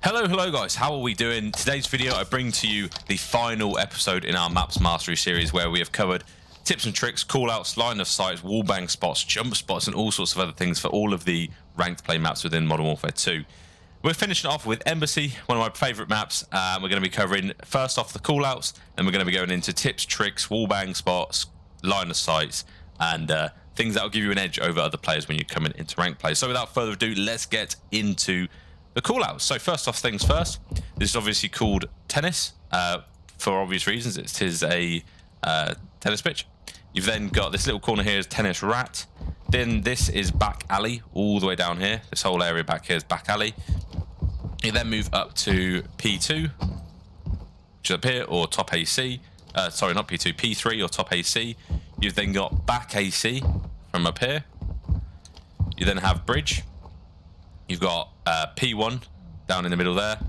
Hello guys, how are we doing? Today's video I bring to you the final episode in our Maps Mastery series where we have covered tips and tricks, callouts, line of sight, wallbang spots, jump spots and all sorts of other things for all of the ranked play maps within Modern Warfare 2. We're finishing off with Embassy, one of my favourite maps. We're going to be covering first off the callouts, then we're going to be going into tips, tricks, wallbang spots, line of sights and things that will give you an edge over other players when you're coming into ranked play. So without further ado, let's get into the callouts. So first off things first, this is obviously called tennis for obvious reasons. It is a tennis pitch. You've then got this little corner here is tennis rat. Then this is back alley all the way down here. This whole area back here is back alley. You then move up to P2, which is up here, or top AC. Sorry, not P2, P3 or top AC. You've then got back AC from up here. You then have bridge. You've got P1 down in the middle there.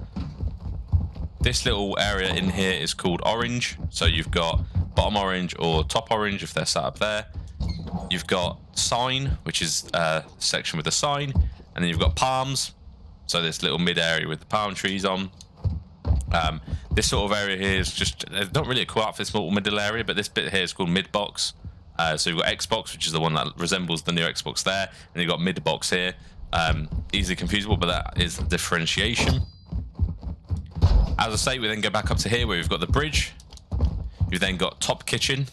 This little area in here is called orange. So you've got bottom orange or top orange if they're set up there. You've got sign, which is section with the sign. And then you've got palms. So this little mid area with the palm trees on. This sort of area here is just, there's not really a call out for this little middle area, but this bit here is called mid box. So you've got Xbox, which is the one that resembles the new Xbox there. And you've got mid box here. Easily confusable, but that is the differentiation. As I say, we then go back up to here where we've got the bridge. You've then got top kitchen,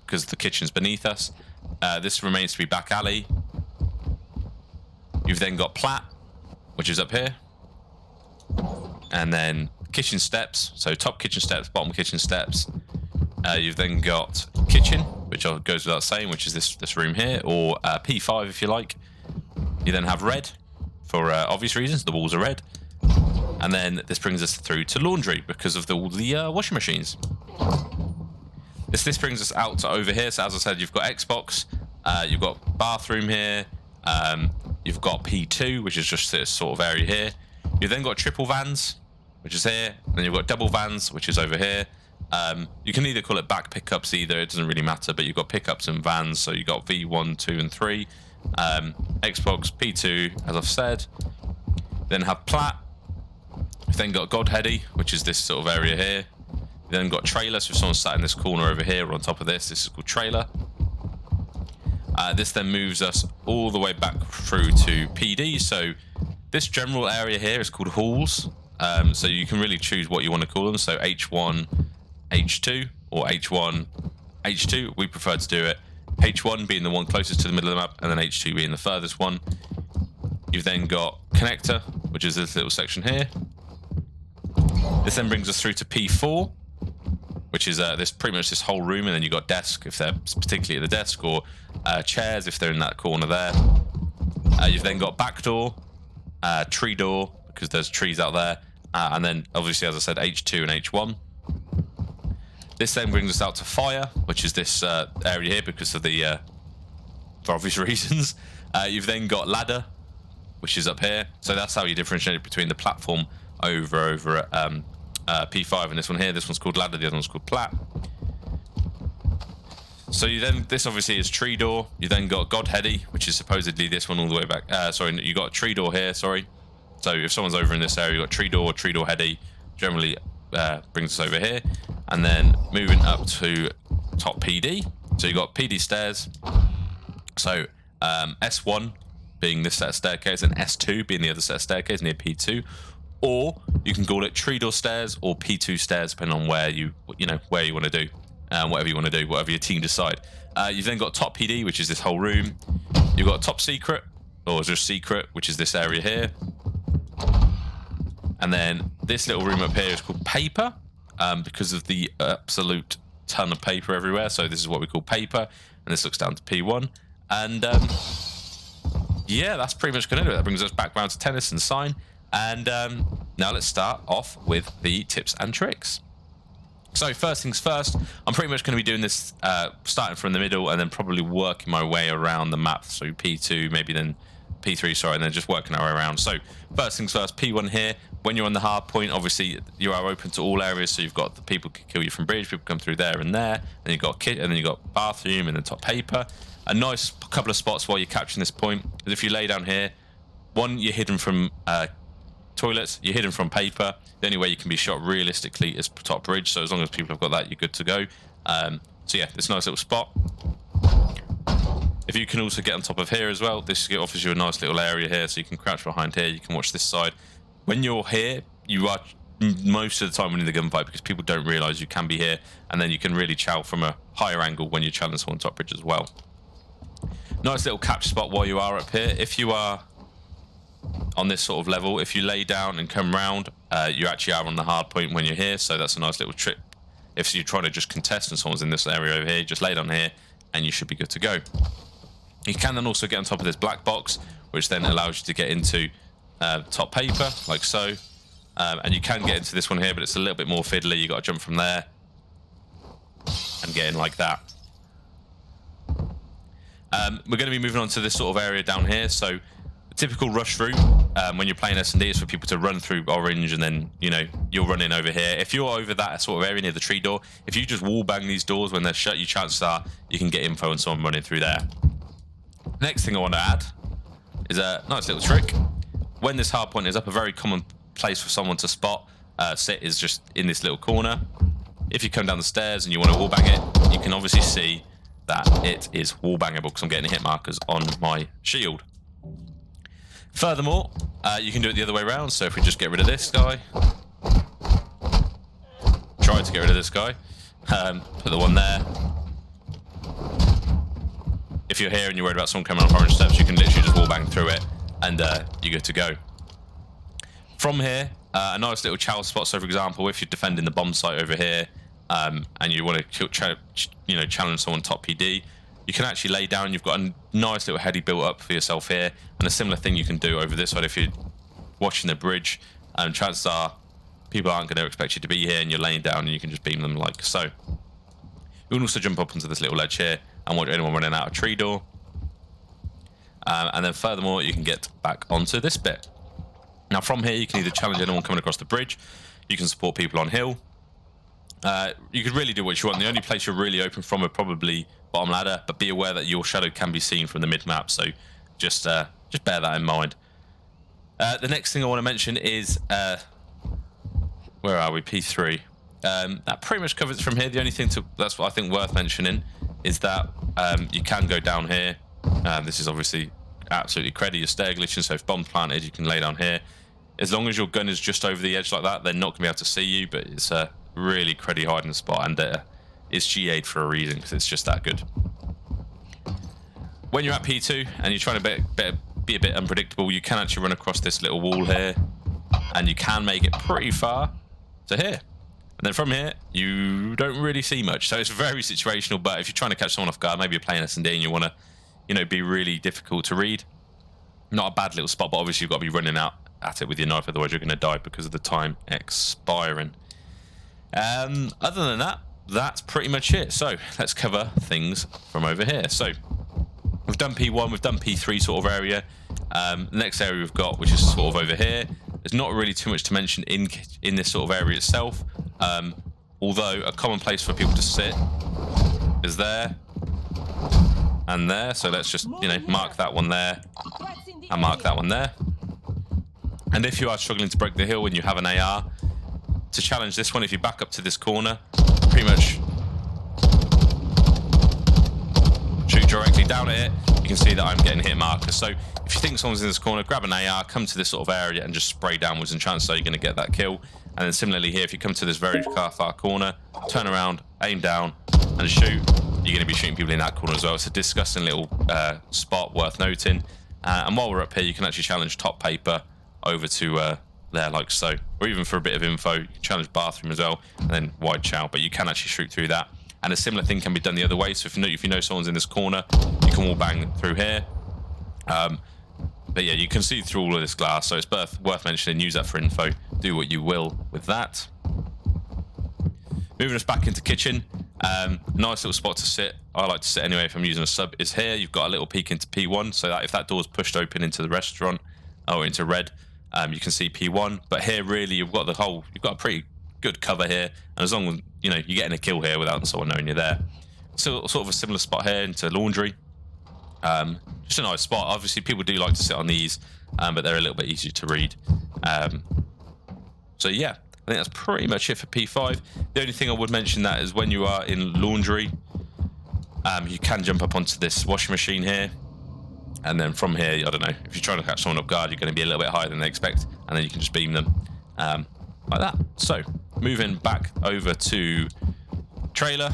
because the kitchen's beneath us. This remains to be back alley. You've then got plat, which is up here. And then kitchen steps, so top kitchen steps, bottom kitchen steps. You've then got kitchen, which goes without saying, which is this room here, or P5 if you like. You then have red, for obvious reasons, the walls are red. And then this brings us through to laundry, because of all the washing machines. This brings us out to over here, so as I said, you've got Xbox, you've got bathroom here, you've got P2, which is just this sort of area here. You've then got triple vans, which is here, and then you've got double vans, which is over here. You can either call it back pickups either, it doesn't really matter, but you've got pickups and vans, so you've got V1, 2 and 3. Xbox P2 as I've said. Then have plat. You've then got Godheady, which is this sort of area here. You then got trailer, so if someone's sat in this corner over here or on top of this is called trailer. This then moves us all the way back through to PD. So this general area here is called halls. So you can really choose what you want to call them. So H1 H2 or H1 H2. We prefer to do it H1 being the one closest to the middle of the map, and then H2 being the furthest one. You've then got connector, which is this little section here. This then brings us through to P4, which is this pretty much this whole room, and then you've got desk if they're particularly at the desk, or chairs if they're in that corner there. You've then got back door, tree door, because there's trees out there, and then obviously, as I said, H2 and H1. This then brings us out to fire, which is this area here because of the, for obvious reasons. You've then got ladder, which is up here. So that's how you differentiate between the platform over at P5 and this one here. This one's called ladder, the other one's called plat. So you then, this obviously is tree door. You then got Godheady, which is supposedly this one all the way back. Sorry, you got tree door here, sorry. So if someone's over in this area, you got tree door heady. Generally brings us over here. And then moving up to top PD. So you've got PD stairs. So S1 being this set of staircase and S2 being the other set of staircase near P2. Or you can call it tree door stairs or P2 stairs, depending on where you want to do. Whatever you want to do, whatever your team decide. You've then got top PD, which is this whole room. You've got top secret, or just secret, which is this area here. And then this little room up here is called paper, because of the absolute ton of paper everywhere. So this is what we call paper, and this looks down to P1. And yeah, that's pretty much going to do it. That brings us back round to tennis and sign. And now let's start off with the tips and tricks. So first things first, I'm pretty much going to be doing this starting from the middle and then probably working my way around the map. So P2, maybe then P3, sorry, and then just working our way around. So first things first, P1 here. When you're on the hard point, obviously you are open to all areas. So you've got the people can kill you from bridge, people come through there and there, and you've got kit, and then you've got bathroom and then top paper. A nice couple of spots while you're capturing this point is if you lay down here, one, you're hidden from toilets, you're hidden from paper. The only way you can be shot realistically is top bridge, so as long as people have got that, you're good to go. So yeah, this nice little spot. If you can also get on top of here as well, this offers you a nice little area here, so you can crouch behind here, you can watch this side. When you're here, you are most of the time winning the gunfight because people don't realise you can be here, and then you can really chow from a higher angle when you challenge someone top bridge as well. Nice little capture spot while you are up here. If you are on this sort of level, if you lay down and come round, you actually are on the hard point when you're here, so that's a nice little trick. If you're trying to just contest and someone's in this area over here, just lay down here and you should be good to go. You can then also get on top of this black box, which then allows you to get into top paper, like so. And you can get into this one here, but it's a little bit more fiddly. You got to jump from there and get in like that. We're going to be moving on to this sort of area down here. So the typical rush route when you're playing S&D is for people to run through orange, and then, you know, you'll run in over here. If you're over that sort of area near the tree door, if you just wall bang these doors when they're shut, your chances are you can get info on someone running through there. Next thing I want to add is a nice little trick. When this hard point is up, a very common place for someone to spot sit is just in this little corner. If you come down the stairs and you want to wall bang it, you can obviously see that it is wall bangable because I'm getting hit markers on my shield. Furthermore, you can do it the other way around. So if we just get rid of this guy, try to get rid of this guy, put the one there. If you're here and you're worried about someone coming up orange steps, you can literally just wall bang through it and you're good to go. From here, a nice little chow spot. So for example, if you're defending the bomb site over here and you want to challenge someone top PD, you can actually lay down. You've got a nice little heady built up for yourself here, and a similar thing you can do over this side. If you're watching the bridge, chances are people aren't going to expect you to be here, and you're laying down and you can just beam them like so. You can also jump up onto this little ledge here and watch anyone running out of tree door. And then furthermore, you can get back onto this bit. Now from here, you can either challenge anyone coming across the bridge, you can support people on hill. You could really do what you want. The only place you're really open from are probably bottom ladder, but be aware that your shadow can be seen from the mid map, so just bear that in mind. The next thing I want to mention is where are we? P3. That pretty much covers it from here. The only thing that's what I think worth mentioning is that you can go down here. This is obviously absolutely credit. Your stair glitching, so if bomb's planted, you can lay down here. As long as your gun is just over the edge like that, they're not going to be able to see you, but it's a really creddy hiding spot, and it's GA'd for a reason because it's just that good. When you're at P2 and you're trying to be a bit unpredictable, you can actually run across this little wall here, and you can make it pretty far to here. And then from here, you don't really see much. So it's very situational, but if you're trying to catch someone off guard, maybe you're playing S&D and you want to, be really difficult to read, not a bad little spot, but obviously you've got to be running out at it with your knife, otherwise you're going to die because of the time expiring. Other than that, that's pretty much it. So let's cover things from over here. So we've done P1, we've done P3 sort of area. The next area we've got, which is sort of over here, there's not really too much to mention in this sort of area itself. Although a common place for people to sit is there and there. So let's just, mark that one there and mark that one there. And if you are struggling to break the hill and you have an AR, to challenge this one, if you back up to this corner, pretty much shoot directly down at it, you can see that I'm getting hit markers. So if you think someone's in this corner, grab an AR, come to this sort of area and just spray downwards, and chances are you're going to get that kill. And then similarly here, if you come to this very far corner, turn around, aim down and shoot, you're going to be shooting people in that corner as well. It's a disgusting little spot worth noting. And while we're up here, you can actually challenge top paper over to there like so, or even for a bit of info, you can challenge bathroom as well, and then wide chow, but you can actually shoot through that. And a similar thing can be done the other way. So if you know someone's in this corner, you can wall bang through here. But yeah, you can see through all of this glass, so it's worth mentioning. Use that for info. Do what you will with that. Moving us back into kitchen. Nice little spot to sit. I like to sit anyway if I'm using a sub. Is here. You've got a little peek into P1, so that if that door's pushed open into the restaurant or into red, you can see P1. But here, really, you've got a pretty good cover here, and as long as you're getting a kill here without someone knowing you're there. So sort of a similar spot here into laundry. Just a nice spot. Obviously, people do like to sit on these but they're a little bit easier to read. So yeah, I think that's pretty much it for P5. The only thing I would mention that is when you are in laundry, you can jump up onto this washing machine here, and then from here, I don't know, if you're trying to catch someone off guard, you're going to be a little bit higher than they expect, and then you can just beam them like that. So moving back over to trailer.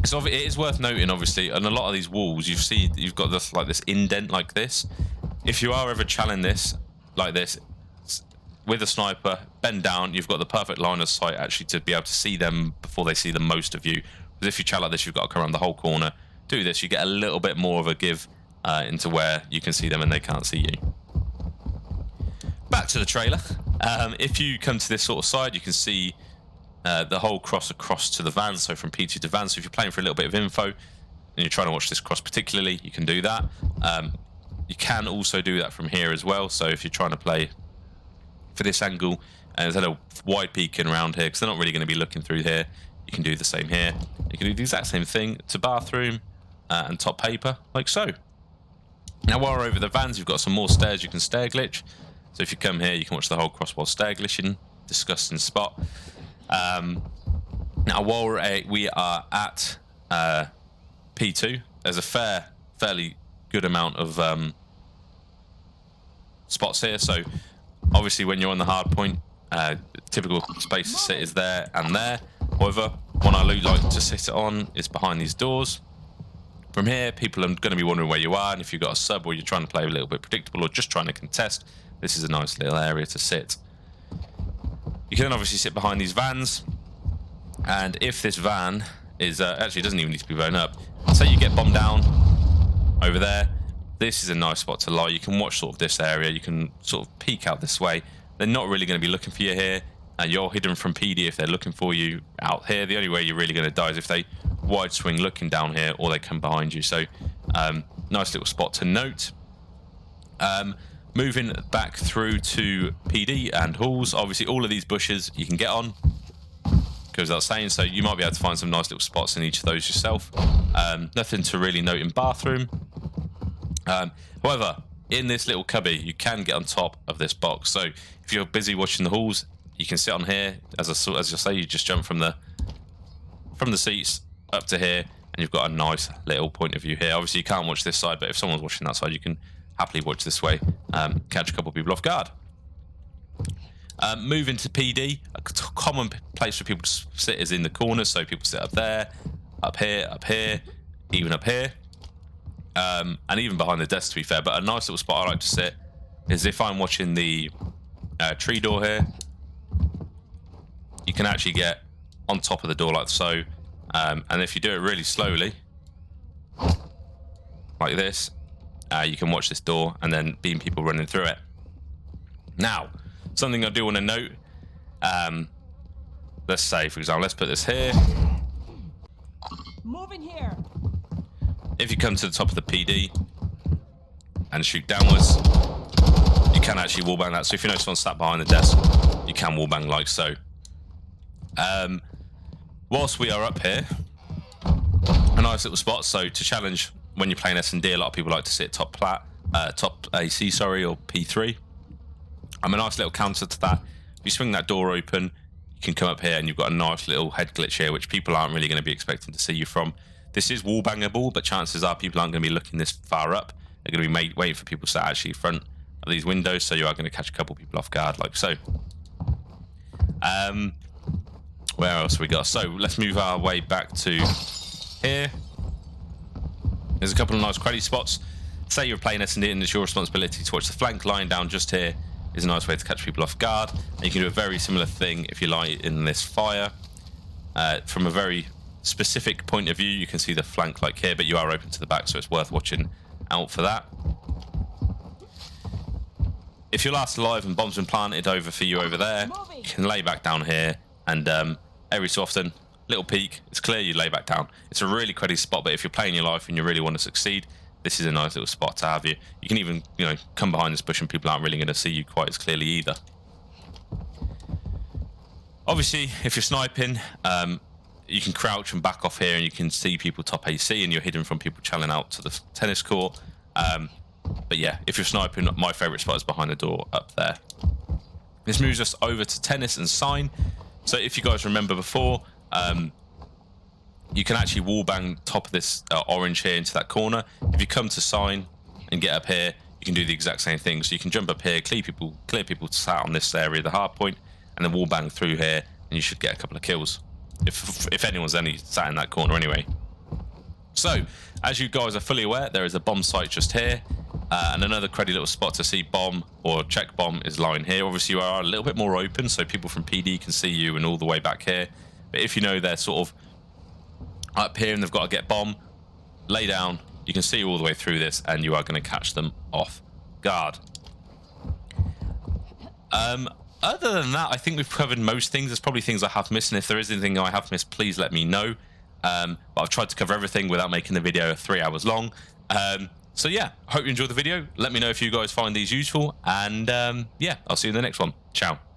So it is worth noting, obviously, on a lot of these walls, you've got this like this indent like this. If you are ever challenging this like this with a sniper, bend down, you've got the perfect line of sight actually to be able to see them before they see the most of you. Because if you chat like this, you've got to come around the whole corner. Do this, you get a little bit more of a give into where you can see them and they can't see you. Back to the trailer. If you come to this sort of side, you can see the whole cross across to the van, so from P2 to van. So if you're playing for a little bit of info and you're trying to watch this cross particularly, you can do that. You can also do that from here as well. So if you're trying to play for this angle and there's a little wide peeking around here because they're not really going to be looking through here, you can do the same here. You can do the exact same thing to bathroom and top paper, like so. Now while we're over the vans, you've got some more stairs you can stair glitch. So if you come here, you can watch the whole cross while stair glitching. Disgusting spot. Now while we are at P2, there's a fairly good amount of spots here. So obviously when you're on the hard point, typical space to sit is there and there. However, one I like to sit on is behind these doors. From here, people are going to be wondering where you are, and if you've got a sub or you're trying to play a little bit predictable or just trying to contest, this is a nice little area to sit. You can then obviously sit behind these vans, and if this van is actually it doesn't even need to be blown up. Say you get bombed down over there, this is a nice spot to lie. You can watch sort of this area. You can sort of peek out this way. They're not really going to be looking for you here, and you're hidden from PD if they're looking for you out here. The only way you're really going to die is if they wide swing looking down here or they come behind you. So nice little spot to note. Moving back through to PD and halls, obviously all of these bushes you can get on, goes without saying, so you might be able to find some nice little spots in each of those yourself. Nothing to really note in bathroom. However, in this little cubby, you can get on top of this box. So if you're busy watching the halls, you can sit on here. As I say, you just jump from the seats up to here, and you've got a nice little point of view here. Obviously, you can't watch this side, but if someone's watching that side, you can happily watch this way, catch a couple of people off guard. Moving to PD, a common place for people to sit is in the corners. So people sit up there, up here, even up here, and even behind the desk, to be fair. But a nice little spot I like to sit is if I'm watching the tree door here. You can actually get on top of the door like so, and if you do it really slowly, like this, you can watch this door and then beam people running through it. Now, something I do want to note, let's say, for example, let's put this here. Moving here. If you come to the top of the PD and shoot downwards, you can actually wallbang that. So if you know someone sat behind the desk, you can wallbang like so. Whilst we are up here, a nice little spot. So to challenge when you're playing S&D, a lot of people like to sit top AC, or P3. A nice little counter to that. If you swing that door open, you can come up here and you've got a nice little head glitch here, which people aren't really going to be expecting to see you from. This is wallbangable, but chances are people aren't going to be looking this far up. They're going to be waiting for people sat actually in front of these windows, so you are going to catch a couple of people off guard like so. Where else we got? So let's move our way back to here. There's a couple of nice credit spots. Say you're playing S&D and it's your responsibility to watch the flank. Lying down just here is a nice way to catch people off guard. And you can do a very similar thing if you lie in this fire. From a very specific point of view, you can see the flank like here, but you are open to the back, so it's worth watching out for that. If you're last alive and bombs been planted over for you over there, you can lay back down here, and every so often, little peek, it's clear you lay back down. It's a really cruddy spot, but if you're playing your life and you really want to succeed, this is a nice little spot to have you. You can even, come behind this bush and people aren't really going to see you quite as clearly either. Obviously, if you're sniping, you can crouch and back off here and you can see people top AC and you're hidden from people channeling out to the tennis court. But yeah, if you're sniping, my favorite spot is behind the door up there. This moves us over to tennis and sign. So if you guys remember before, you can actually wall bang top of this orange here into that corner. If you come to sign and get up here, you can do the exact same thing. So you can jump up here, clear people sat on this area, the hard point, and then wall bang through here, and you should get a couple of kills. If anyone's only sat in that corner anyway. So, as you guys are fully aware, there is a bomb site just here, and another cruddy little spot to see bomb or check bomb is lying here. Obviously, you are a little bit more open, so people from PD can see you and all the way back here. But if you know they're sort of up here and they've got to get bomb, lay down, you can see all the way through this, and you are going to catch them off guard. Other than that, I think we've covered most things. There's probably things I have missed, and if there is anything I have missed, please let me know. But I've tried to cover everything without making the video 3 hours long. So yeah, hope you enjoyed the video. Let me know if you guys find these useful, and yeah, I'll see you in the next one. Ciao.